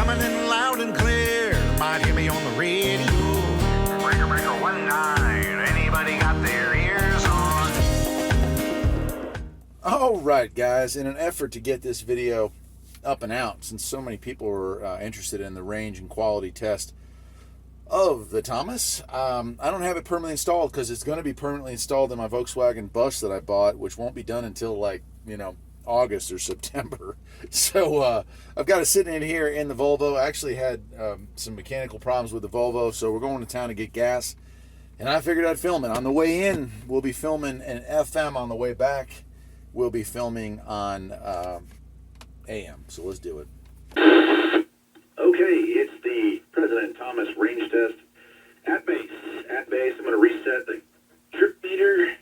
coming in loud and clear. Might hear me on the radio. Breaker, breaker, 19. Anybody got their ears on? All right, guys. In an effort to get this video up and out, since so many people were interested in the range and quality test of the Thomas, I don't have it permanently installed because it's going to be permanently installed in my Volkswagen bus that I bought, which won't be done until August or September. So I've got it sitting in here in the Volvo. I actually had some mechanical problems with the Volvo, so we're going to town to get gas, and I figured I'd film it. On the way in, we'll be filming an FM. On the way back, we'll be filming on AM. So let's do it. Okay, it's the President Thomas range test at base. At base, I'm going to reset the trip meter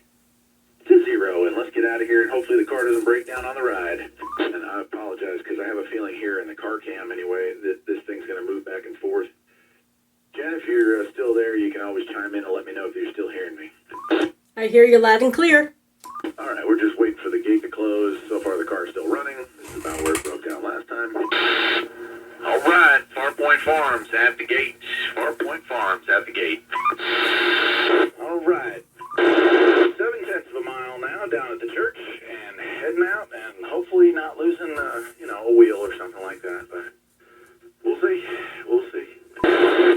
to 0, and let's get out of here, and hopefully the car doesn't break down on the ride. And I apologize, because I have a feeling here in the car cam anyway that this thing's going to move back and forth. Jen, if you're still there, you can always chime in and let me know if you're still hearing me. I hear you loud and clear. All right, we're just waiting for the gate to close. So far, the car's still running. This is about where it broke down last time. All right, Farpoint Farms at the gate. Farpoint Farms at the gate. All right. 7/10 of a mile now down at the church and heading out and hopefully not losing, a wheel or something like that. But we'll see. We'll see.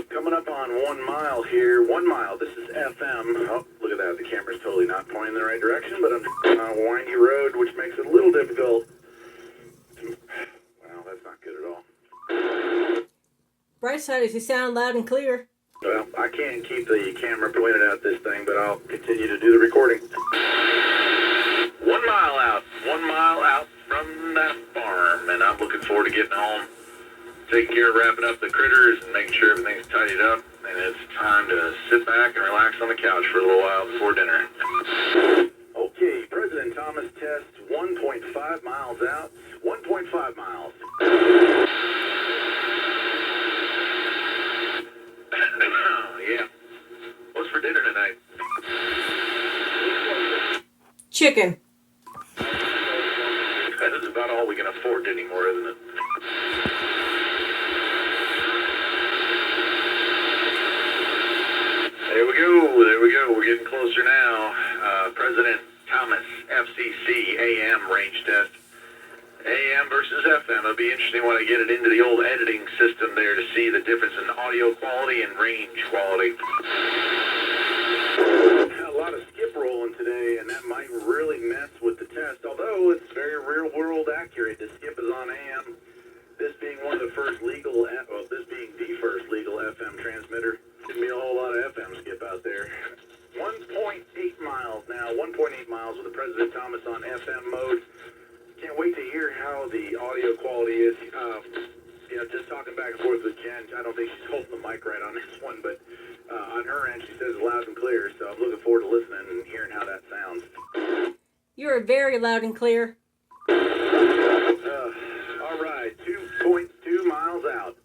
Coming up on 1 mile here. 1 mile. This is FM. Oh, look at that. The camera's totally not pointing in the right direction, but I'm on a windy road, which makes it a little difficult. Wow, that's not good at all. Bright side is you sound loud and clear. Well, I can't keep the camera pointed at this thing, but I'll continue to do the recording. 1 mile out. 1 mile out from that farm, and I'm looking forward to getting home, taking care of wrapping up the critters and making sure everything's tidied up, and it's time to sit back and relax on the couch for a little while before dinner. Okay, President Thomas test 1.5 miles out. 1.5 miles. Yeah. What's for dinner tonight? Chicken. That is about all we can afford anymore, isn't it? There we go. There we go. We're getting closer now. President Thomas FCC AM range test. AM versus FM. It'll be interesting when I get it into the old editing system there to see the difference in audio quality and range quality. A lot of skip rolling today, and that might really mess with the test, although it's very real-world accurate. The skip is on AM. This being the first legal FM transmitter. Shouldn't be a whole lot of FM skip out there. 1.8 miles now. 1.8 miles with the President Thomas on FM mode. Can't wait to hear how the audio quality is. Just talking back and forth with Jen, I don't think she's holding the mic right on this one, but on her end, she says it loud and clear, so I'm looking forward to listening and hearing how that sounds. You're very loud and clear. All right, 2.2 miles out.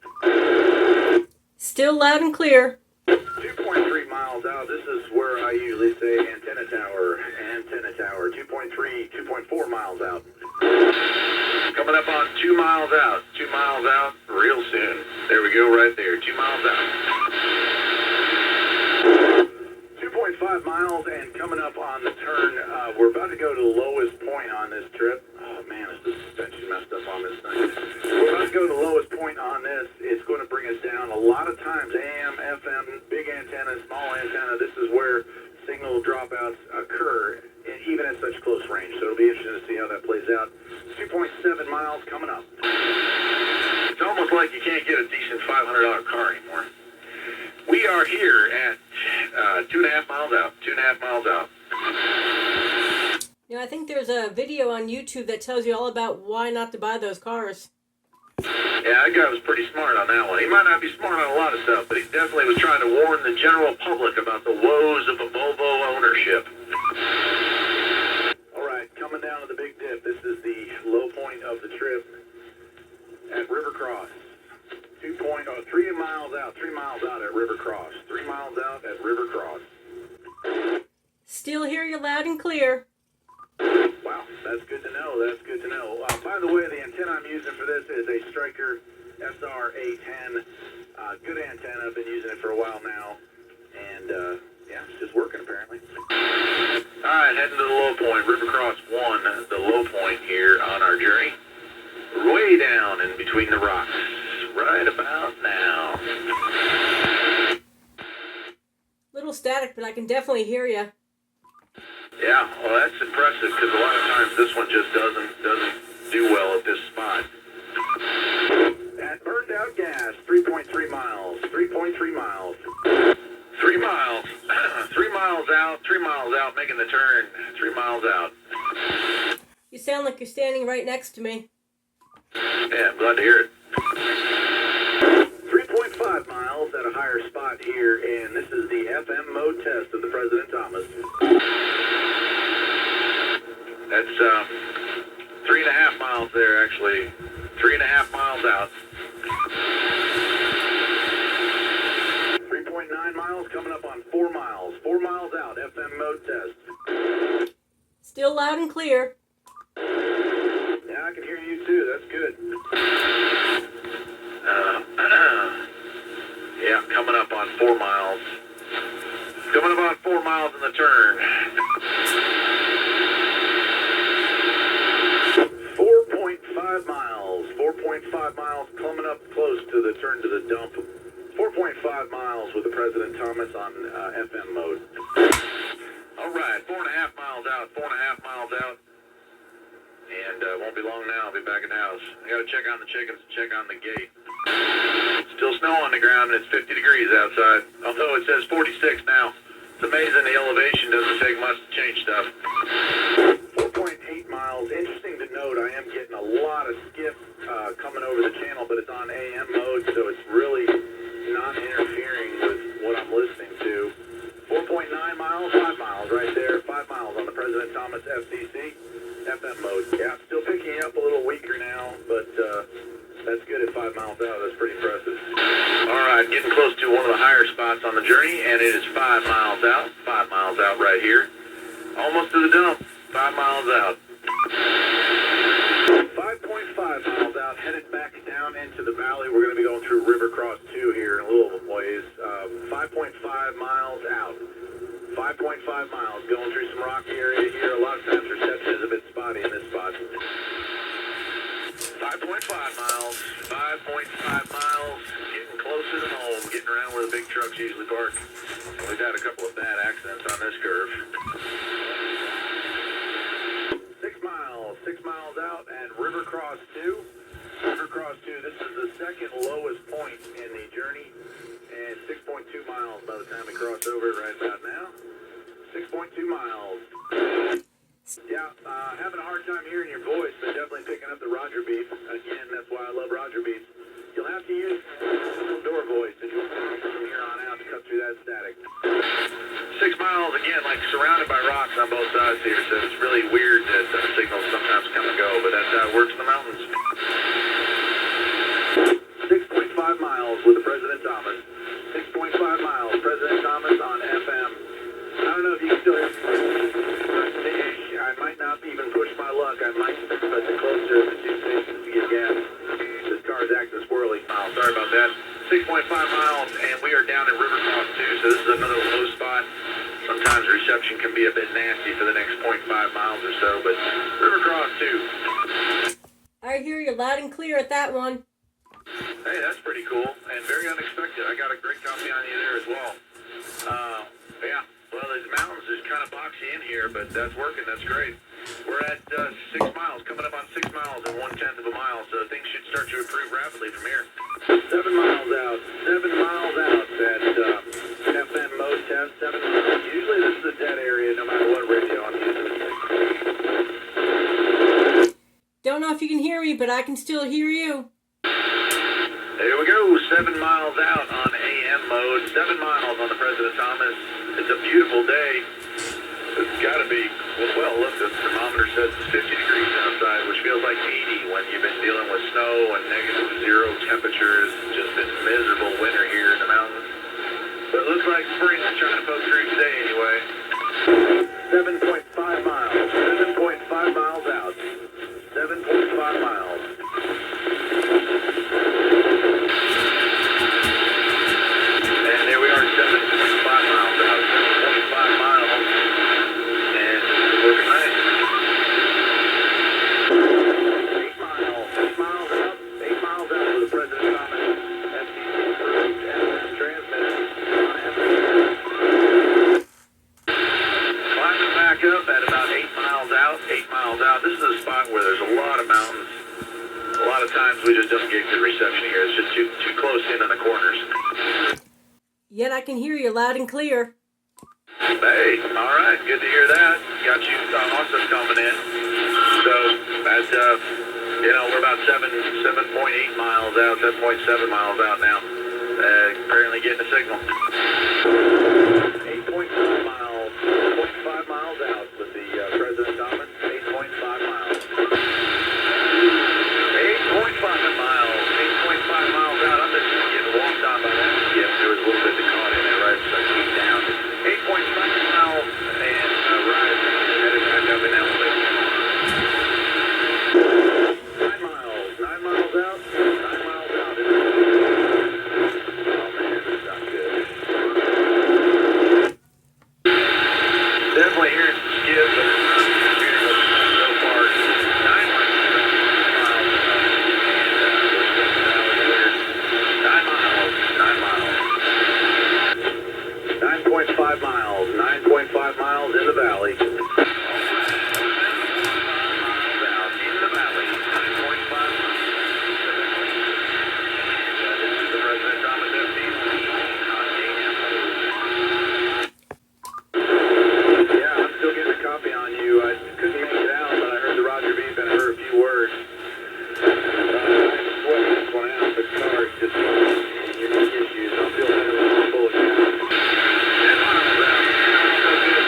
Still loud and clear. 2.3 miles out. This is where I usually say antenna tower. Antenna tower. 2.4 miles out. Coming up on 2 miles out. 2 miles out real soon. There we go right there. 2 miles out. 2.5 miles and coming up on the turn. We're about to go to the lowest point on this trip. Oh man, is the suspension messed up on this thing. We're about to go to the lowest point on this. It's going to bring us down a lot of times. AM, FM, big antenna, small antenna. This is where signal dropouts occur, even at such close range. So it'll be interesting to see how that plays out. 2.7 miles coming up. It's almost like you can't get a decent $500 car anymore. We are here at 2.5 miles out. 2.5 miles out. I think there's a video on YouTube that tells you all about why not to buy those cars. Yeah, that guy was pretty smart on that one. He might not be smart on a lot of stuff, but he definitely was trying to warn the general public about the woes of a Volvo ownership. All right, coming down to the big dip. This is the low point of the trip at River Cross. 3 miles out. 3 miles out at River Cross. 3 miles out at River Cross. Still hear you loud and clear. Wow, that's good to know. That's good to know. By the way, the antenna I'm using for this is a Striker SR FR-A10. Good antenna. I've been using it for a while now. And, yeah, it's just working apparently. All right, heading to the low point, River Cross 1, the low point here on our journey. Way down in between the rocks, right about now. Little static, but I can definitely hear you. Yeah, well, that's impressive because a lot of times this one just doesn't do well at this spot. At burned out gas, 3.3 miles, 3.3 miles. 3 miles, 3 miles out, making the turn, 3 miles out. You sound like you're standing right next to me. Yeah, I'm glad to hear it. 3.5 miles at a higher spot here, and this is the FM mode test of the President Thomas. That's 3.5 miles there, actually. 3.5 miles out. 3.9 miles coming up on 4 miles. 4 miles out, FM mode test. Still loud and clear. Yeah, I can hear you too. That's good. Yeah, coming up on 4 miles. Coming up on 4 miles in the turn. 4.5 miles. 4.5 miles coming up close to the turn to the dump. 4.5 miles with the President Thomas on FM mode. All right, 4.5 miles out. 4.5 miles out. And won't be long now. I'll be back in the house. I got to check on the chickens and check on the gate. Still snow on the ground and it's 50 degrees outside. Although it says 46 now. It's amazing the elevation doesn't take much to change stuff. 4.8 miles. Interesting to note, I am getting a lot of skip coming over the channel, but it's on AM mode, so it's really not interfering with what I'm listening to. 4.9 miles, 5 miles right there. 5 miles on the President Thomas FCC. FM mode. Yeah, still picking up a little weaker now, but that's good at 5 miles out. That's pretty impressive. All right, getting close to one of the higher spots on the journey, and it is 5 miles out. 5 miles out right here. Almost to the dump. 5 miles out. 5.5 miles out, headed back down into the valley. We're going to be going through River Cross 2 here in a little ways. 5.5 miles out. 5.5 miles, going through some rocky area here. A lot of times reception is a bit spotty in this spot. 5.5 miles, 5.5 miles, getting closer to home, getting around where the big trucks usually park. We've had a couple of bad accidents on this curve. 6 miles out at River Cross 2. River Cross 2, this is the second lowest point in the journey, and 6.2 miles by the time we cross over it right about now. 6.2 miles. Yeah, having a hard time hearing your voice, but definitely picking up the Roger beep. Again, that's why I love Roger beeps. You'll have to use door voice if you want from here on out to cut through that static. 6 miles, again, like surrounded by rocks on both sides here, so it's really weird that signals sometimes come and go, but that's how it works in the mountains. 6.5 miles with the President Thomas. 6.5 miles, President Thomas on FM. I don't know if you can still hear me. I might not even push my luck. I might put the closer to the 2 stations to get gas. This car is acting squirrely. Oh, sorry about that. 6.5 miles, and we are down in River Cross 2, so this is another low spot. Sometimes reception can be a bit nasty for the next 0.5 miles or so, but River Cross 2. I hear you loud and clear at that one. Hey, that's pretty cool, and very unexpected. I got a great copy on you there as well. Yeah, well, the mountains is kind of boxy in here, but that's working. That's great. We're at 6 miles, coming up on 6 miles in 1/10 of a mile, so things should start to improve rapidly from here. 7 miles out. 7 miles out at FM mode test. 7 miles. Usually this is a dead area no matter what radio I'm using. Don't know if you can hear me, but I can still hear you. There we go, 7 miles out on AM mode, 7 miles on the President Thomas. It's a beautiful day. It's got to be, well, look, the thermometer says it's 50 degrees outside, which feels like 80 when you've been dealing with snow and -0 temperatures. Just been miserable winter here in the mountains. But it looks like spring is trying to poke through today anyway. 7.5 miles, 7.5 miles out, 7.5 miles. reception here. It's just too close in on the corners. Yet I can hear you loud and clear. Hey, all right, good to hear that. Got you also coming in. So that's we're about 7.8 miles out, 7.7 miles out now. Apparently getting a signal. 8.5 miles, 0.5 miles out with the President Thomas. 8.5 miles. 8.5 miles. 8.5 miles out. I'm just getting walked on by that. Yep, there was a little bit of caught in there, right? So I keep down. 8.5 miles and rise headed back up in elevation. 9 miles. 9 miles out. 9 miles out. Oh man, that's not good. Definitely hearing some skid, but it's not beautiful so far. 9 miles. 9 miles. 9 miles. 9.5 miles. 9.5 miles in the valley. 9 miles out in the valley. 9.5 miles. This is the President Thomas FCC on AM. Yeah, I'm still getting a copy on you. I couldn't make it out, but I heard the Roger beep and I heard a few words. I'm sweating this one out. The car is just unique issues. I'll feel better with the bullet count. 10 miles out. So good.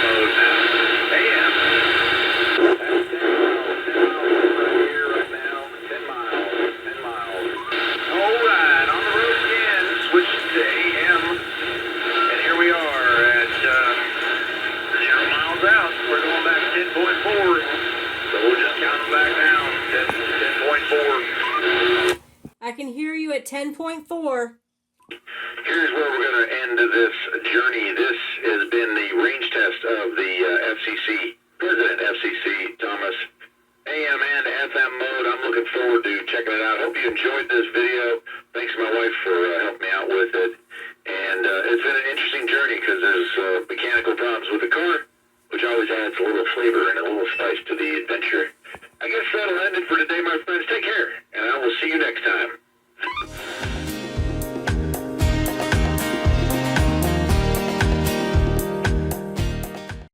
Mode now. AM. That's 10 miles. 10 miles right here, right now. 10 miles. 10 miles. All right, on the road again. Switch to AM. And here we are at 0 miles out. We're going back 10.4. So we'll just count them back down. 10.4. I can hear you at 10.4. Here's where we're going to end this journey. This has been the range test of the FCC, President FCC Thomas AM and FM mode. I'm looking forward to checking it out. Hope you enjoyed this video. Thanks to my wife for helping me out with it. And it's been an interesting journey because there's mechanical problems with the car, which always adds a little flavor and a little spice to the adventure. I guess that'll end it for today, my friends.